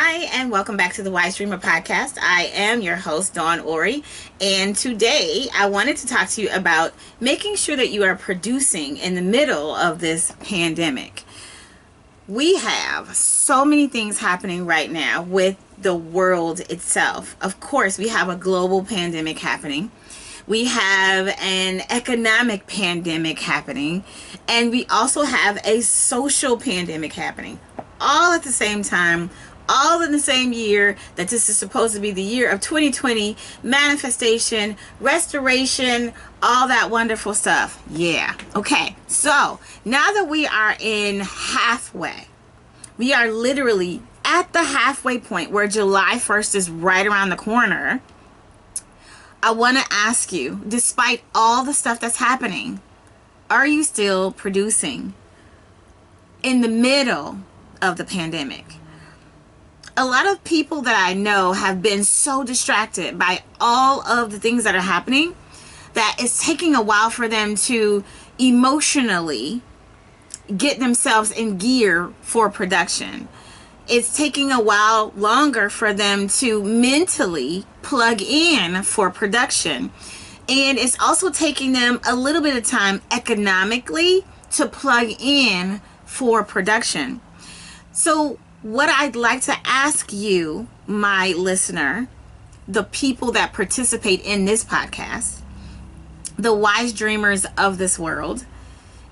Hi, and welcome back to the Wise Dreamer podcast. I am your host, Dawn Oree, and today I wanted to talk to you about making sure that you are producing in the middle of this pandemic. We have so many things happening right now with the world itself. Of course, we have a global pandemic happening. We have an economic pandemic happening, and we also have a social pandemic happening, all at the same time, all in the same year that this is supposed to be the year of 2020, manifestation, restoration, all that wonderful stuff. Yeah. Okay. So now that we are in halfway, we are literally at the halfway point where July 1st is right around the corner. I want to ask you, despite all the stuff that's happening, are you still producing in the middle of the pandemic? A lot of people that I know have been so distracted by all of the things that are happening that it's taking a while for them to emotionally get themselves in gear for production. It's taking a while longer for them to mentally plug in for production. And it's also taking them a little bit of time economically to plug in for production. So what I'd like to ask you, my listener, the people that participate in this podcast, the wise dreamers of this world,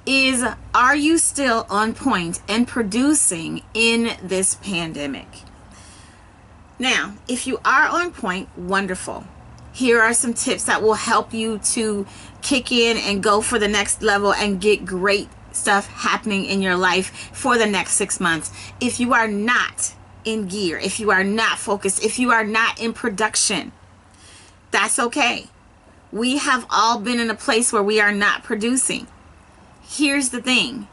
is, are you still on point and producing in this pandemic? Now, if you are on point, wonderful. Here are some tips that will help you to kick in and go for the next level and get great stuff happening in your life for the next 6 months. If you are not in gear, if you are not focused, if you are not in production, that's okay. We have all been in a place where we are not producing. Here's the thing.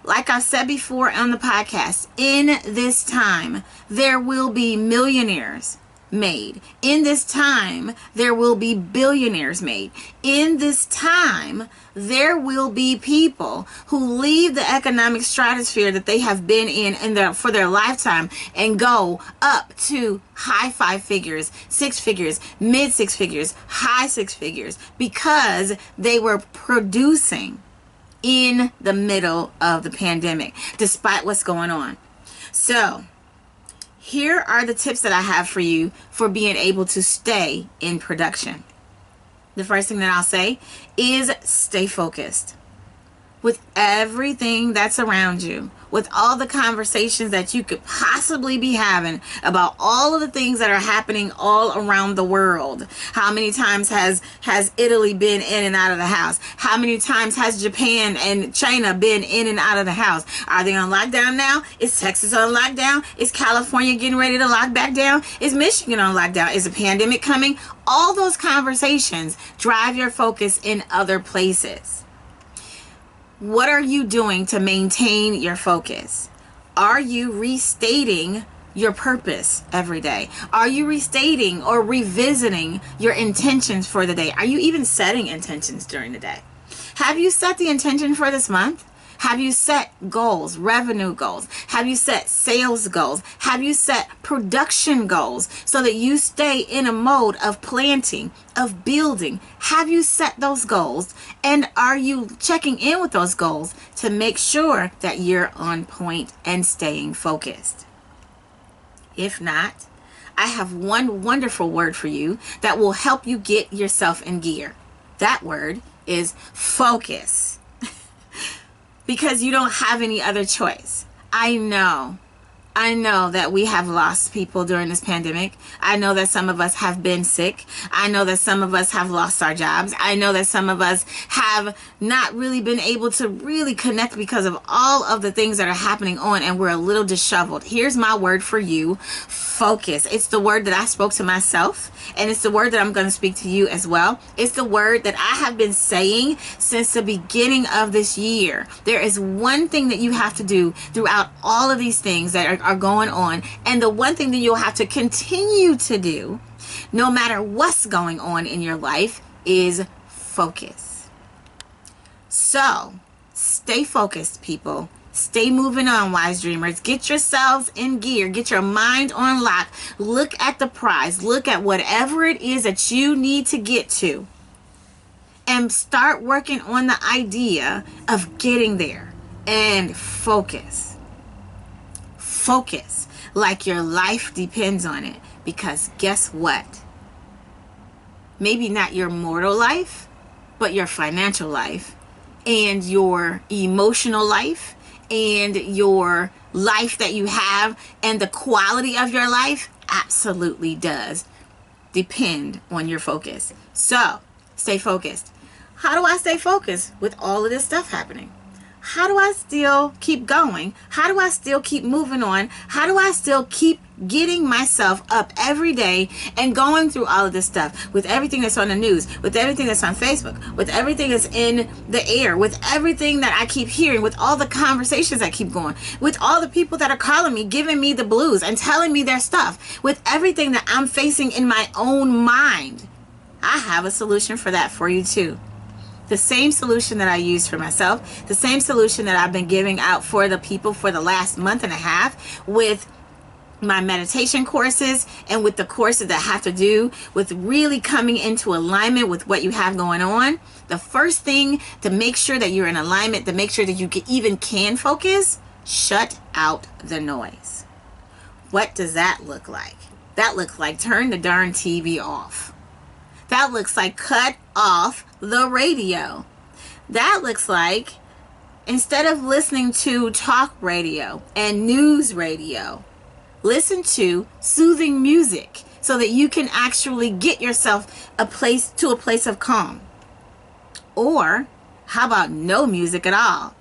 Like I've said before on the podcast, in this time, there will be millionaires made. In this time, there will be billionaires made. In this time, there will be people who leave the economic stratosphere that they have been in for their lifetime and go up to high 5 figures, 6 figures, mid 6 figures, high 6 figures, because they were producing in the middle of the pandemic, despite what's going on. So here are the tips that I have for you for being able to stay in production. The first thing that I'll say is stay focused. With everything that's around you, with all the conversations that you could possibly be having about all of the things that are happening all around the world. How many times has Italy been in and out of the house? How many times has Japan and China been in and out of the house? Are they on lockdown now? Is Texas on lockdown? Is California getting ready to lock back down? Is Michigan on lockdown? Is a pandemic coming? All those conversations drive your focus in other places. What are you doing to maintain your focus? Are you restating your purpose every day? Are you restating or revisiting your intentions for the day? Are you even setting intentions during the day? Have you set the intention for this month? Have you set goals, revenue goals? Have you set sales goals? Have you set production goals so that you stay in a mode of planting, of building? Have you set those goals? And are you checking in with those goals to make sure that you're on point and staying focused? If not, I have one wonderful word for you that will help you get yourself in gear. That word is focus. Because you don't have any other choice. I know that we have lost people during this pandemic. I know that some of us have been sick. I know that some of us have lost our jobs. I know that some of us have not really been able to really connect because of all of the things that are happening on, and we're a little disheveled. Here's my word for you: focus. It's the word that I spoke to myself, and it's the word that I'm going to speak to you as well. It's the word that I have been saying since the beginning of this year. There is one thing that you have to do throughout all of these things that are going on, and the one thing that you'll have to continue to do no matter what's going on in your life is focus. So stay focused, people. Stay moving on, wise dreamers. Get yourselves in gear. Get your mind on lock. Look at the prize. Look at whatever it is that you need to get to. And start working on the idea of getting there. And focus. Focus like your life depends on it. Because guess what? Maybe not your mortal life, but your financial life and your emotional life and your life that you have and the quality of your life absolutely does depend on your focus. So stay focused. How do I stay focused with all of this stuff happening? How do I still keep going? How do I still keep moving on? How do I still keep getting myself up every day and going through all of this stuff with everything that's on the news, with everything that's on Facebook, with everything that's in the air, with everything that I keep hearing, with all the conversations that keep going, with all the people that are calling me, giving me the blues and telling me their stuff, with everything that I'm facing in my own mind? I have a solution for that for you too. The same solution that I use for myself, the same solution that I've been giving out for the people for the last month and a half with my meditation courses and with the courses that have to do with really coming into alignment with what you have going on. The first thing to make sure that you're in alignment, to make sure that you can focus, shut out the noise. What does that look like? That looks like turn the darn TV off. That looks like cut off the radio. That looks like instead of listening to talk radio and news radio, listen to soothing music so that you can actually get yourself a place of calm. Or how about no music at all?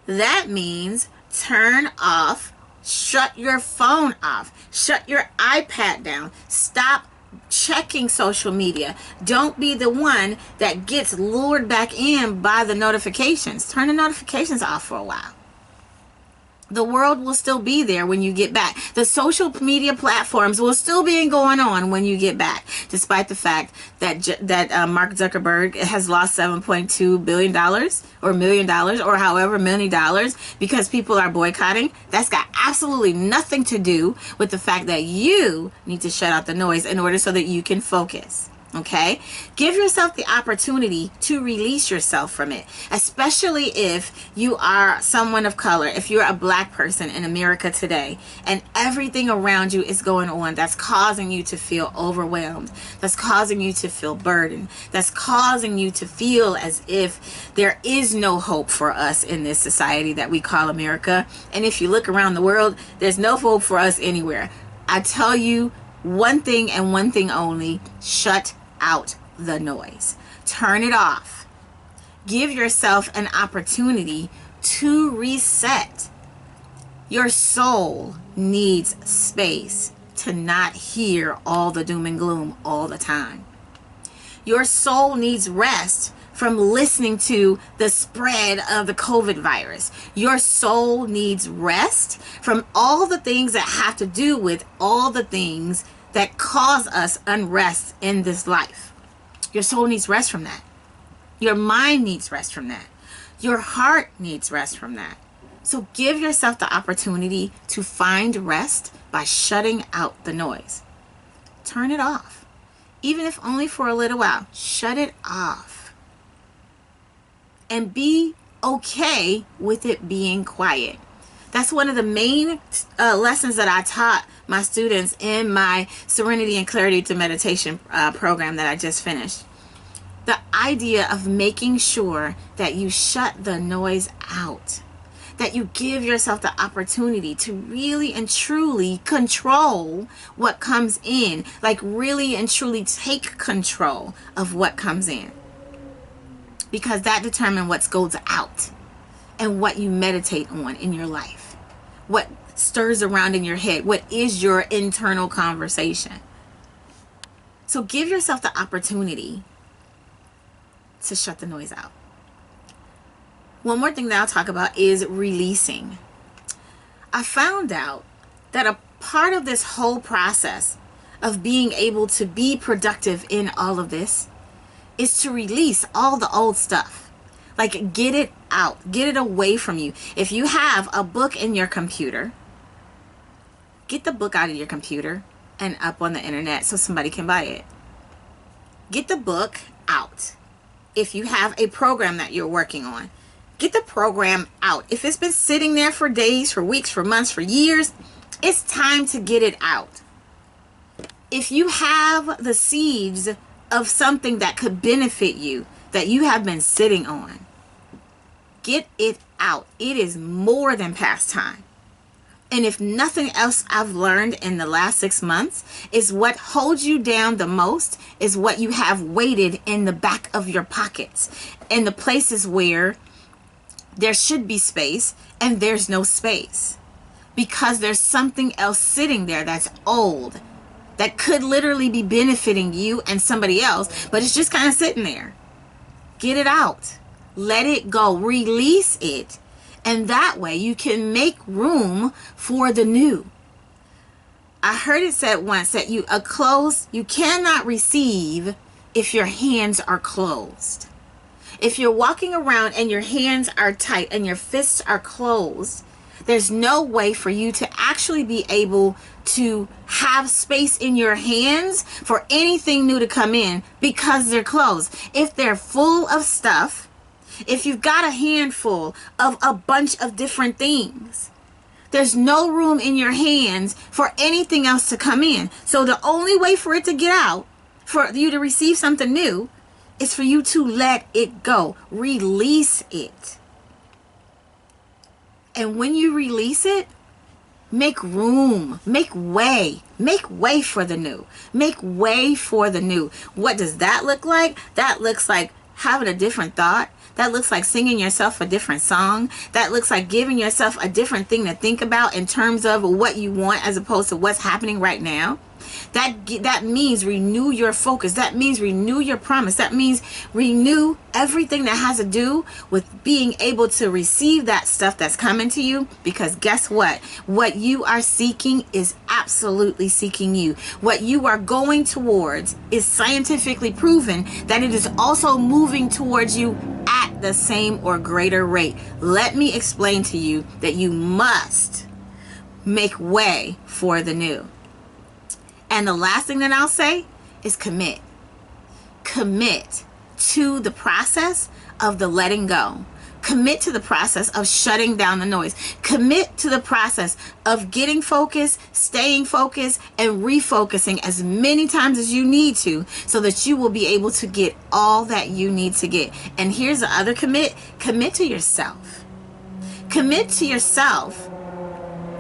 That means turn off, shut your phone off, shut your iPad down, stop checking social media. Don't be the one that gets lured back in by the notifications. Turn the notifications off for a while. The world will still be there when you get back. The social media platforms will still be going on when you get back, despite the fact that Mark Zuckerberg has lost $7.2 billion or $1 million or however many dollars because people are boycotting. That's got absolutely nothing to do with the fact that you need to shut out the noise in order so that you can focus. Okay? Give yourself the opportunity to release yourself from it, especially if you are someone of color, if you're a black person in America today, and everything around you is going on that's causing you to feel overwhelmed, that's causing you to feel burdened, that's causing you to feel as if there is no hope for us in this society that we call America. And if you look around the world, there's no hope for us anywhere. I tell you one thing and one thing only: shut out the noise. Turn it off. Give yourself an opportunity to reset. Your soul needs space to not hear all the doom and gloom all the time. Your soul needs rest from listening to the spread of the COVID virus. Your soul needs rest from all the things that have to do with all the things that cause us unrest in this life. Your soul needs rest from that. Your mind needs rest from that. Your heart needs rest from that. So give yourself the opportunity to find rest by shutting out the noise. Turn it off. Even if only for a little while, shut it off. And be okay with it being quiet. That's one of the main lessons that I taught my students in my Serenity and Clarity to Meditation program that I just finished. The idea of making sure that you shut the noise out, that you give yourself the opportunity to really and truly control what comes in, like really and truly take control of what comes in, because that determines what goes out and what you meditate on in your life, what stirs around in your head, what is your internal conversation. So give yourself the opportunity to shut the noise out. One more thing that I'll talk about is releasing. I found out that a part of this whole process of being able to be productive in all of this is to release all the old stuff. Like, get it out. Get it away from you. If you have a book in your computer, get the book out of your computer and up on the internet so somebody can buy it. Get the book out. If you have a program that you're working on, get the program out. If it's been sitting there for days, for weeks, for months, for years, it's time to get it out. If you have the seeds of something that could benefit you that you have been sitting on, get it out. It is more than past time. And if nothing else I've learned in the last 6 months is what holds you down the most is what you have weighted in the back of your pockets, in the places where there should be space and there's no space, because there's something else sitting there that's old, that could literally be benefiting you and somebody else, but it's just kind of sitting there. Get it out. Let it go. Release it. And that way you can make room for the new. I heard it said once that you cannot receive if your hands are closed. If you're walking around and your hands are tight and your fists are closed, there's no way for you to actually be able to have space in your hands for anything new to come in because they're closed. If they're full of stuff, if you've got a handful of a bunch of different things, there's no room in your hands for anything else to come in. So the only way for it to get out, for you to receive something new, is for you to let it go. Release it. And when you release it, make room, make way for the new. Make way for the new. What does that look like? That looks like having a different thought. That looks like singing yourself a different song. That looks like giving yourself a different thing to think about in terms of what you want as opposed to what's happening right now. That means renew your focus. That means renew your promise. That means renew everything that has to do with being able to receive that stuff that's coming to you. Because guess what? What you are seeking is absolutely seeking you. What you are going towards is scientifically proven that it is also moving towards you at the same or greater rate. Let me explain to you that you must make way for the new. And the last thing that I'll say is commit. Commit to the process of the letting go. Commit to the process of shutting down the noise. Commit to the process of getting focused, staying focused, and refocusing as many times as you need to so that you will be able to get all that you need to get. And here's the other commit. Commit to yourself. Commit to yourself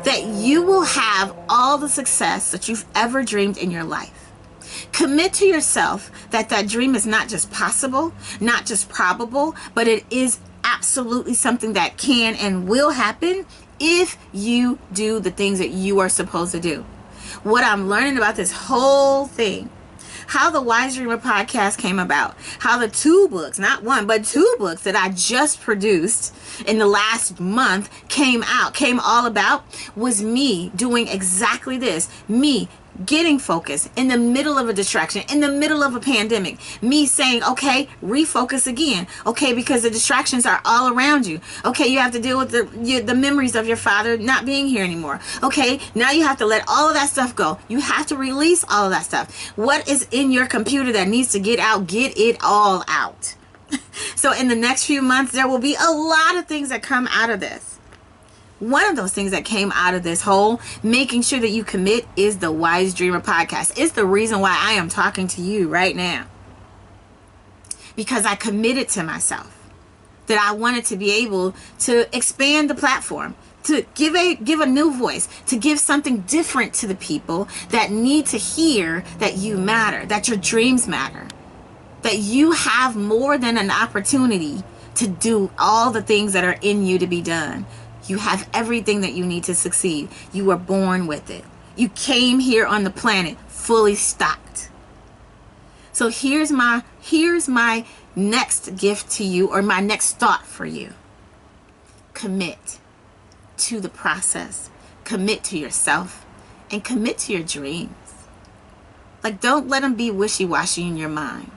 that you will have all the success that you've ever dreamed in your life. Commit to yourself that that dream is not just possible, not just probable, but it is absolutely something that can and will happen if you do the things that you are supposed to do. What I'm learning about this whole thing, how the Wise Dreamer podcast came about, how the 2 books, not one, but 2 books that I just produced in the last month came all about, was me doing exactly this. Me getting focused in the middle of a distraction, in the middle of a pandemic. Me saying, okay, refocus again. Okay, because the distractions are all around you. Okay, you have to deal with the memories of your father not being here anymore. Okay, now you have to let all of that stuff go. You have to release all of that stuff. What is in your computer that needs to get out? Get it all out. So in the next few months, there will be a lot of things that come out of this. One of those things that came out of this whole making sure that you commit is the Wise Dreamer podcast. It's the reason why I am talking to you right now. Because I committed to myself that I wanted to be able to expand the platform, to give a new voice, to give something different to the people that need to hear that you matter, that your dreams matter, that you have more than an opportunity to do all the things that are in you to be done. You have everything that you need to succeed. You were born with it. You came here on the planet fully stocked. So here's my next gift to you, or my next thought for you. Commit to the process. Commit to yourself and commit to your dreams. Like, don't let them be wishy-washy in your mind.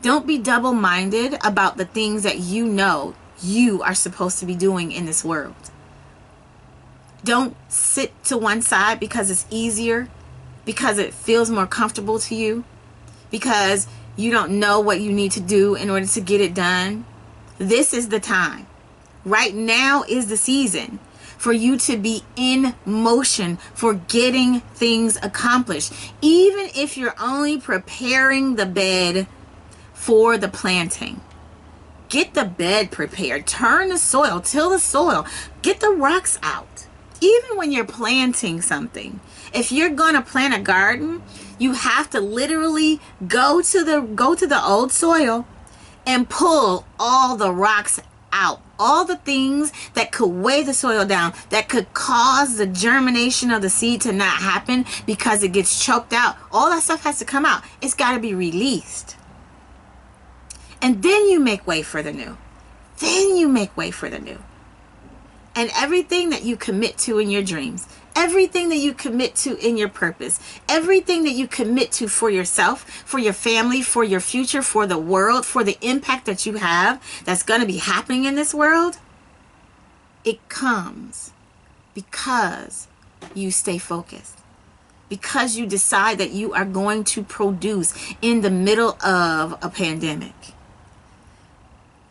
Don't be double-minded about the things that you know you are supposed to be doing in this world. Don't sit to one side because it's easier, because it feels more comfortable to you, because you don't know what you need to do in order to get it done. This is the time. Right now is the season for you to be in motion, for getting things accomplished. Even if you're only preparing the bed for the planting. Get the bed prepared. Turn the soil, till the soil. Get the rocks out. Even when you're planting something, if you're going to plant a garden, you have to literally go to the old soil and pull all the rocks out. All the things that could weigh the soil down, that could cause the germination of the seed to not happen because it gets choked out. All that stuff has to come out. It's got to be released. And then you make way for the new. Then you make way for the new. And everything that you commit to in your dreams, everything that you commit to in your purpose, everything that you commit to for yourself, for your family, for your future, for the world, for the impact that you have that's going to be happening in this world, it comes because you stay focused. Because you decide that you are going to produce in the middle of a pandemic.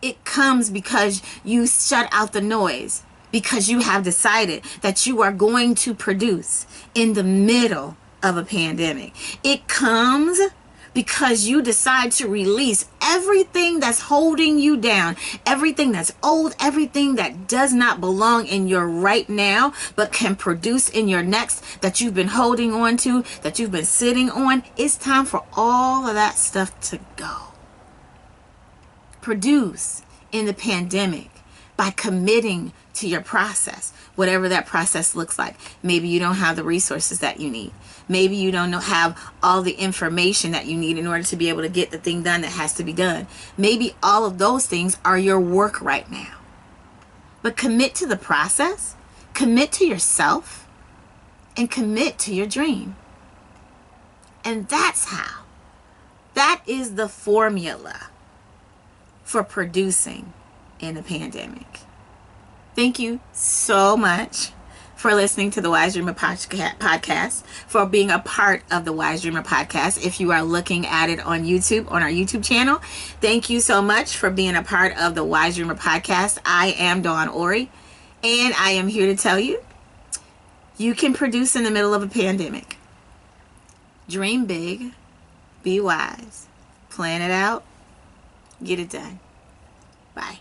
It comes because you shut out the noise. Because you have decided that you are going to produce in the middle of a pandemic. It comes because you decide to release everything that's holding you down, everything that's old, everything that does not belong in your right now, but can produce in your next, that you've been holding on to, that you've been sitting on. It's time for all of that stuff to go. Produce in the pandemic by committing to your process, whatever that process looks like. Maybe you don't have the resources that you need. Maybe you don't have all the information that you need in order to be able to get the thing done that has to be done. Maybe all of those things are your work right now. But commit to the process, commit to yourself, and commit to your dream. And that's how. That is the formula for producing in a pandemic. Thank you so much for listening to the Wise Dreamer podcast, for being a part of the Wise Dreamer podcast. If you are looking at it on YouTube, on our YouTube channel, thank you so much for being a part of the Wise Dreamer podcast. I am Dawn Oree, and I am here to tell you, you can produce in the middle of a pandemic. Dream big, be wise, plan it out, get it done. Bye.